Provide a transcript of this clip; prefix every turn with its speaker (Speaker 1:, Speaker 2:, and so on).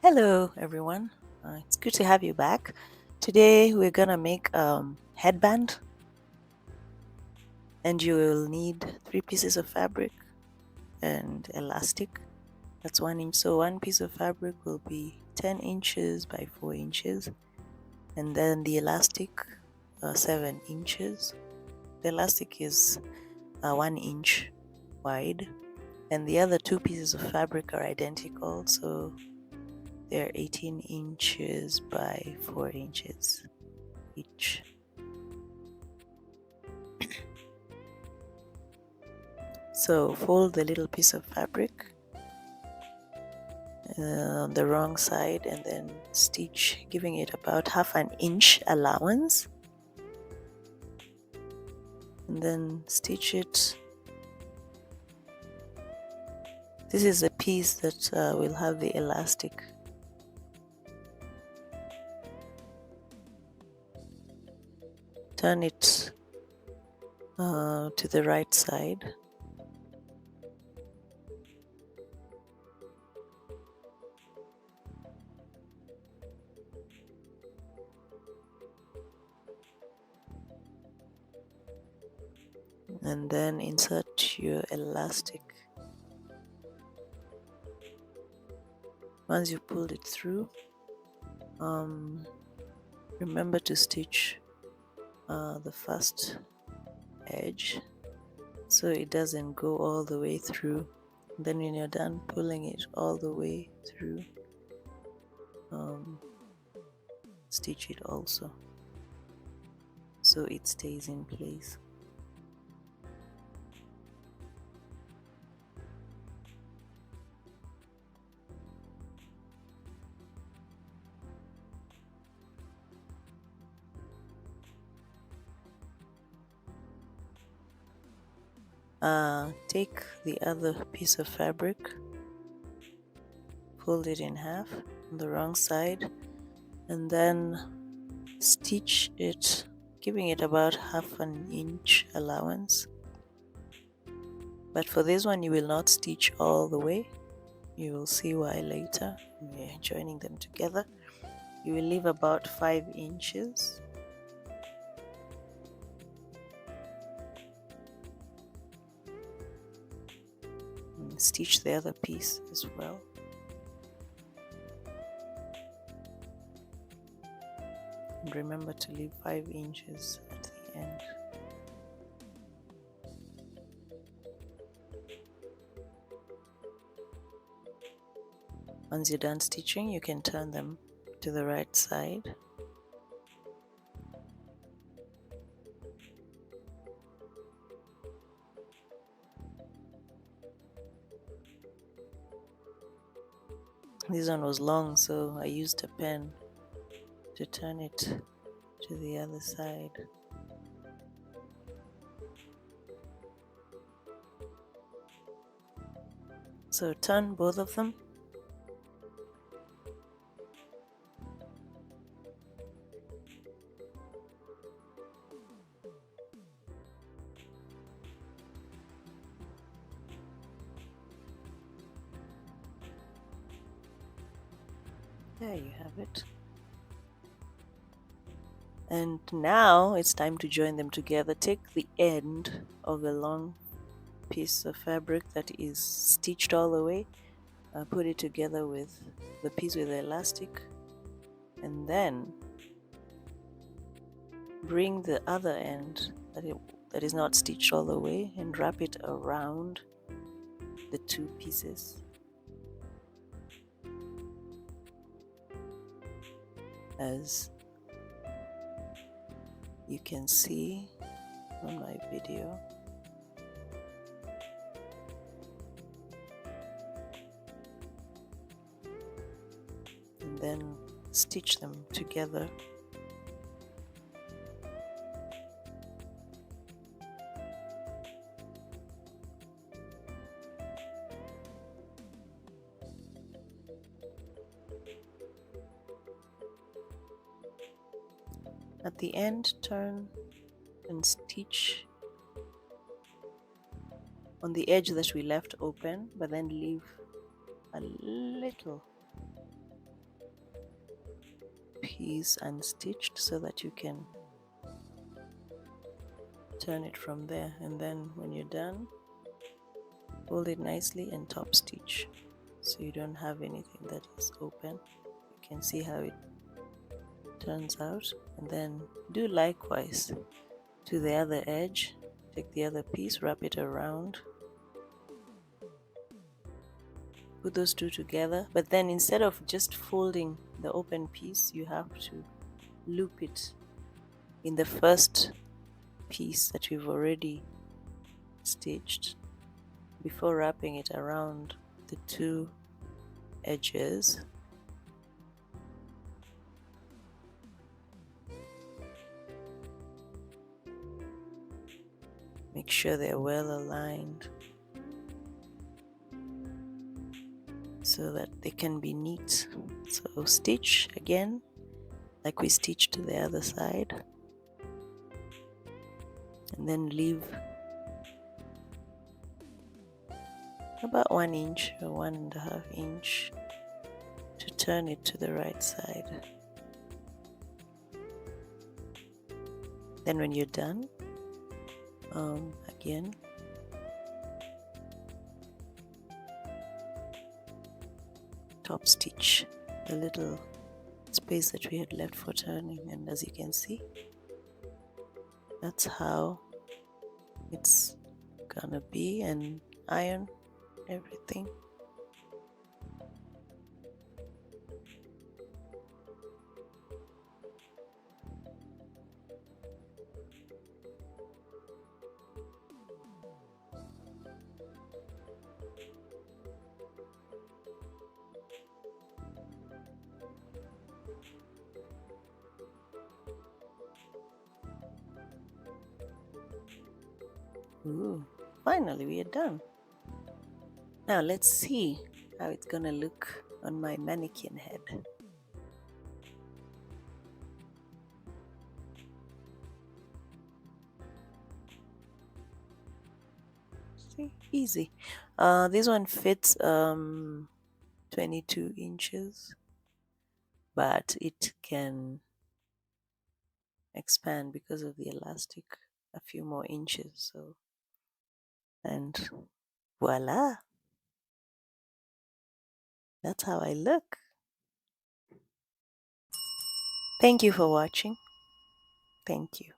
Speaker 1: Hello, everyone. It's good to have you back. Today we're gonna make headband, and you will need 3 pieces of fabric and elastic. That's 1 inch. So one piece of fabric will be 10 inches by 4 inches, and then the elastic 7 inches. The elastic is 1 inch wide, and the other 2 pieces of fabric are identical. So they're 18 inches by 4 inches each. So fold the little piece of fabric on the wrong side and then stitch, giving it about half an inch allowance, and then stitch it. This is a piece that will have the elastic. Turn it to the right side. And then insert your elastic. Once you pulled it through, remember to stitch the first edge so it doesn't go all the way through. Then when you're done pulling it all the way through, stitch it also so it stays in place. Take the other piece of fabric, fold it in half on the wrong side, and then stitch it, giving it about half an inch allowance. But for this one, you will not stitch all the way. You will see why later when we're joining them together. You will leave about 5 inches. And stitch the other piece as well. And remember to leave 5 inches at the end. Once you're done stitching, you can turn them to the right side. This one was long, so I used a pen to turn it to the other side. So turn both of them. There you have it. And now it's time to join them together. Take the end of the long piece of fabric that is stitched all the way, put it together with the piece with the elastic, and then bring the other end that is not stitched all the way and wrap it around the 2 pieces. As you can see on my video. And then stitch them together. At the end, turn and stitch on the edge that we left open, but then leave a little piece unstitched so that you can turn it from there, and then when you're done, fold it nicely and top stitch so you don't have anything that is open. You can see how it turns out, and then do likewise to the other edge. Take the other piece, wrap it around, put those two together, but then instead of just folding the open piece, you have to loop it in the first piece that we've already stitched before wrapping it around the two edges. Make sure they're well aligned so that they can be neat. So stitch again like we stitched to the other side, and then leave about 1 inch or 1.5 inch to turn it to the right side. Then when you're done, again top stitch the little space that we had left for turning, and as you can see, that's how it's gonna be, and iron everything. Ooh, finally we are done. Now let's see how it's gonna look on my mannequin head. See, easy. This one fits 22 inches, but it can expand because of the elastic a few more inches. So, and voila, that's how I look. Thank you for watching. Thank you.